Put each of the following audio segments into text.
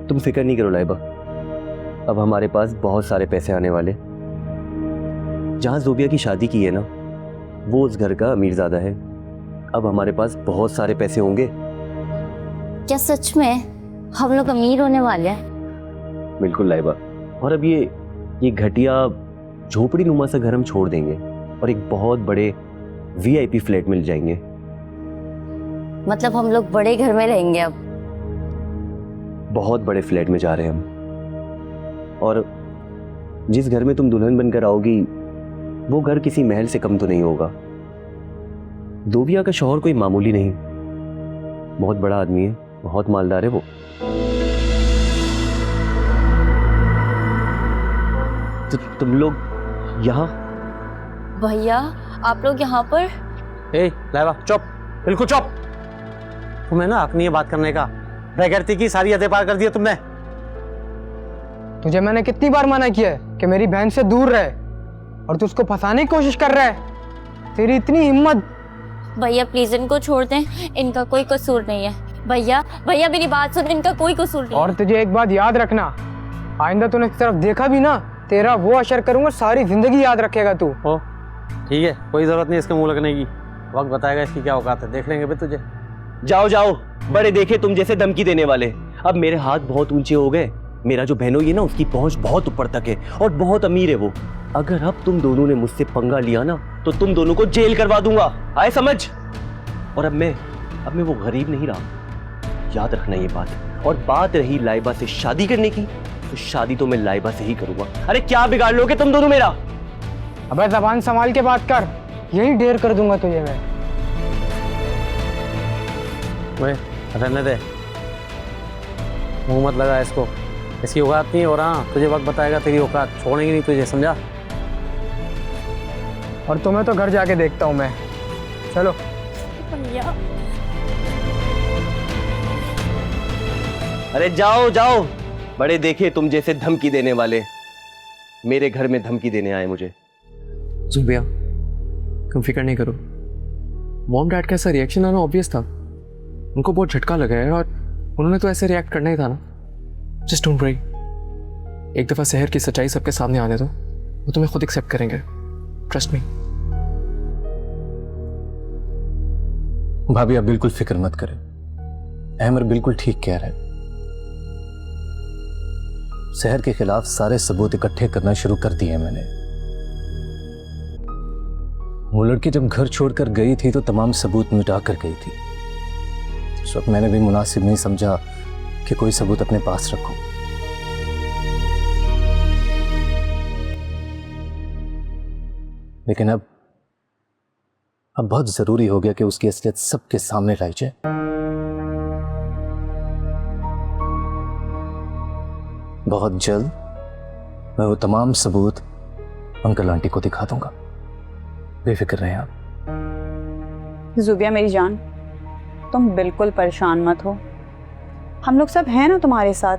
तुम फिक्र नहीं करो लाइबा, अब हमारे पास बहुत सारे पैसे आने वाले। जहां ज़ोबिया की शादी की है ना, वो उस घर का अमीरजादा है। अब हमारे पास बहुत सारे पैसे होंगे। क्या सच में हम लोग अमीर होने वाले हैं? बिल्कुल लाइबा। और अब ये घटिया झोपड़ी नुमा सा घर हम छोड़ देंगे और एक बहुत बड़े VIP फ्लैट मिल जाएंगे। मतलब हम लोग बड़े घर में रहेंगे अब? बहुत बड़े फ्लैट में जा रहे हैं हम। और जिस घर में तुम दुल्हन बनकर आओगी, वो घर किसी महल से कम तो नहीं होगा। ज़ोबिया का शौहर कोई मामूली नहीं, बहुत बड़ा आदमी है, बहुत मालदार है वो। तो तुम लोग यहाँ? भैया आप लोग यहाँ पर? ए लाइबा चुप, बिल्कुल चुप। तुम्हें ना हक नहीं है बात करने का। बेगैरती की सारी हदें पार कर दी तुमने। तुझे मैंने कितनी बार मना किया है कि मेरी बहन से दूर रहे, और तू उसको फंसाने की कोशिश कर रहा है। तेरी इतनी हिम्मत। भैया प्लीज इनको छोड़ दें, इनका कोई कसूर नहीं है। भैया भैया मेरी बात सुन, इनका कोई कसूर नहीं। और तुझे एक बात याद रखना, आइंदा तूने इस तरफ देखा भी ना, तेरा वो असर करूंगा सारी जिंदगी याद रखेगा तू। ओ ठीक है, कोई जरूरत नहीं इसके मुंह लगने की। वक्त बताएगा इसकी क्या औकात है, देख लेंगे भी तुझे। जाओ जाओ, बड़े देखे तुम जैसे धमकी देने वाले। अब मेरे हाथ बहुत ऊंचे हो गए। मेरा जो बहनोई है ना, उसकी पहुंच बहुत ऊपर तक है और बहुत अमीर है वो। अगर अब तुम दोनों ने मुझसे पंगा लिया ना, तो तुम दोनों को जेल करवा दूंगा, आए समझ? और अब मैं वो गरीब नहीं रहा, याद रखना ये बात। और बात रही लाइबा से शादी करने की, तो शादी तो मैं लाइबा से ही करूंगा। अरे क्या बिगाड़ लोगे तुम दोनों मेरा? अबे ज़बान संभाल के बात कर, यही ढेर कर दूंगा तुझे मैं। वे रहने दे, मुंह मत लगा इसको, इसकी औकात नहीं। और हाँ, तुझे वक्त बताएगा तेरी औकात, छोड़ेंगे नहीं तुझे, समझा? और तुम्हें तो घर जाके देखता हूँ मैं। चलो। भैया अरे जाओ जाओ, बड़े देखे तुम जैसे धमकी देने वाले। मेरे घर में धमकी देने आए मुझे। ज़ोबिया तुम फिक्र नहीं करो, मॉम डैड का ऐसा रिएक्शन आना ऑब्वियस था। उनको बहुत झटका लगा है और उन्होंने तो ऐसे रिएक्ट करना ही था ना। जस्ट डोंट वरी, एक दफ़ा शहर की सच्चाई सबके सामने आने दो, वो तुम्हें खुद एक्सेप्ट करेंगे। Trust me. भाभी आप बिल्कुल फिक्र मत करें, अहमर बिल्कुल ठीक कह रहे हैं। शहर के खिलाफ सारे सबूत इकट्ठे करना शुरू कर दिए मैंने। वो लड़की जब घर छोड़कर गई थी तो तमाम सबूत मिटा कर गई थी। उस वक्त मैंने भी मुनासिब नहीं समझा कि कोई सबूत अपने पास रखूं। लेकिन अब बहुत जरूरी हो गया कि उसकी असलियत सबके सामने लाई जाए। बहुत जल्द मैं वो तमाम सबूत अंकल आंटी को दिखा दूंगा, बेफिक्र रहें आप। ज़ोबिया मेरी जान, तुम बिल्कुल परेशान मत हो, हम लोग सब हैं ना तुम्हारे साथ।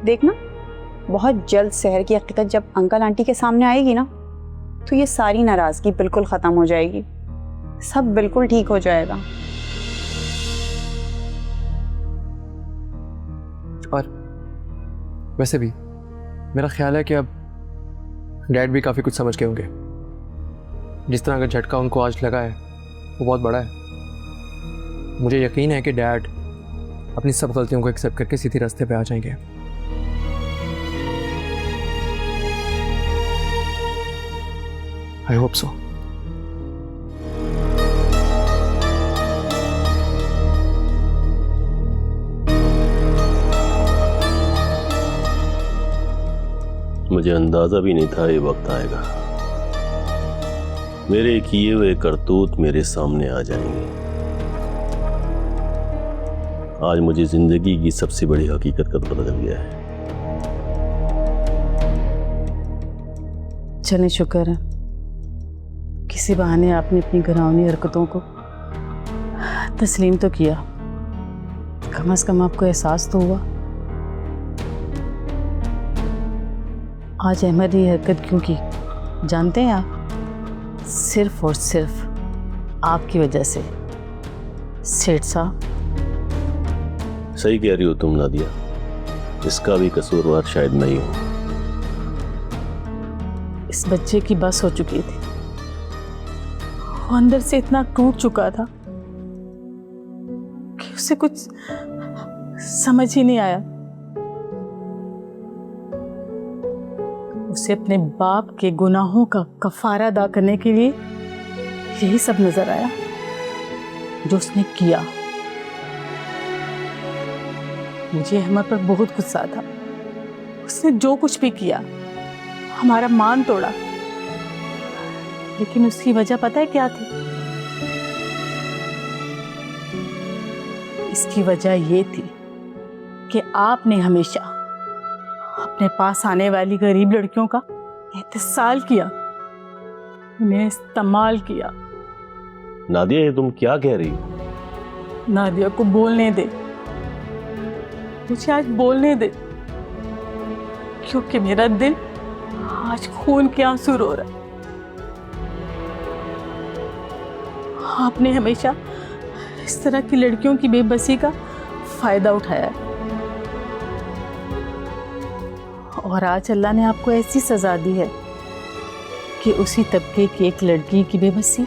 देखना बहुत जल्द शहर की हकीकत जब अंकल आंटी के सामने आएगी ना, तो ये सारी नाराज़गी बिल्कुल ख़त्म हो जाएगी, सब बिल्कुल ठीक हो जाएगा। और वैसे भी मेरा ख्याल है कि अब डैड भी काफ़ी कुछ समझ गए होंगे। जिस तरह का झटका उनको आज लगा है वो बहुत बड़ा है। मुझे यकीन है कि डैड अपनी सब गलतियों को एक्सेप्ट करके सीधे रास्ते पे आ जाएंगे। I hope so. मुझे अंदाजा भी नहीं था ये वक्त आएगा। मेरे किए हुए करतूत मेरे सामने आ जाएंगे। आज मुझे जिंदगी की सबसे बड़ी हकीकत का पता चल गया है। चले शुक्र है, किसी बहाने आपने अपनी घिनौनी हरकतों को तस्लीम तो किया। कम से कम आपको एहसास तो हुआ। आज अहमद ये हरकत क्यों की जानते हैं आप? सिर्फ और सिर्फ आपकी वजह से। सेठ साहब, सही कह रही हो तुम नादिया, इसका भी कसूरवार शायद मैं ही हूं। इस बच्चे की बस हो चुकी थी। वो अंदर से इतना टूट चुका था कि उसे कुछ समझ ही नहीं आया। उसे अपने बाप के गुनाहों का कफारा अदा करने के लिए यही सब नजर आया जो उसने किया। मुझे अहमद पर बहुत गुस्सा था। उसने जो कुछ भी किया, हमारा मान तोड़ा, लेकिन उसकी वजह पता है क्या थी? इसकी वजह ये थी कि आपने हमेशा अपने पास आने वाली गरीब लड़कियों का एहतसाल किया, उन्हें इस्तेमाल किया। नादिया, ये तुम क्या कह रही हो? नादिया को बोलने दे, मुझे आज बोलने दे, क्योंकि मेरा दिल आज खून के आंसू रो रहा है। आपने हमेशा इस तरह की लड़कियों की बेबसी का फायदा उठाया है, और आज अल्लाह ने आपको ऐसी सजा दी है कि उसी तबके की एक लड़की की बेबसी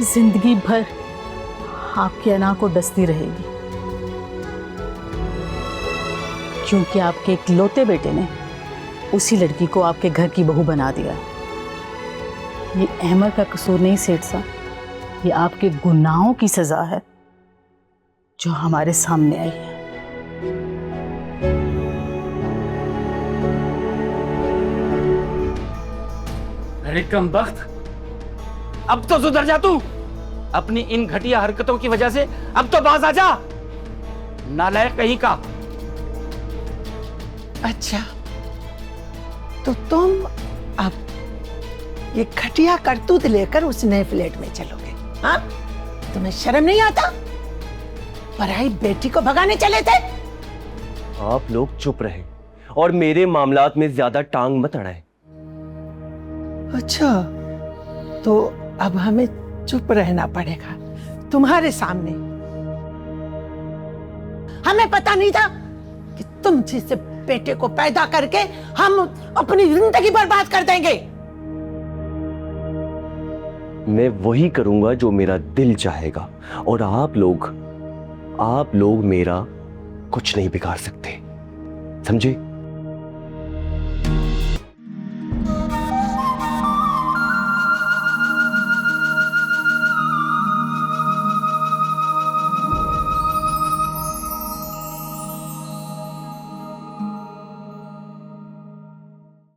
जिंदगी भर आपकी अना को डसती रहेगी, क्योंकि आपके इकलौते बेटे ने उसी लड़की को आपके घर की बहू बना दिया। ये अहमद का कसूर नहीं सेठ साहब, ये आपके गुनाहों की सजा है जो हमारे सामने आई है। अरे कम वक्त, अब तो सुधर जा तू। अपनी इन घटिया हरकतों की वजह से अब तो बाज आ जा, नालायक कहीं का। अच्छा, तो तुम अब ये घटिया करतूत लेकर उस नए फ्लैट में चलोगे? हाँ, तुम्हें शर्म नहीं आता? पराई बेटी को भगाने चले थे। आप लोग चुप रहे और मेरे मामलात में ज्यादा टांग मत अड़ाएं। अच्छा, तो अब हमें चुप रहना पड़ेगा तुम्हारे सामने। हमें पता नहीं था कि तुम जैसे बेटे को पैदा करके हम अपनी जिंदगी बर्बाद कर देंगे। मैं वही करूंगा जो मेरा दिल चाहेगा, और आप लोग मेरा कुछ नहीं बिगाड़ सकते, समझे?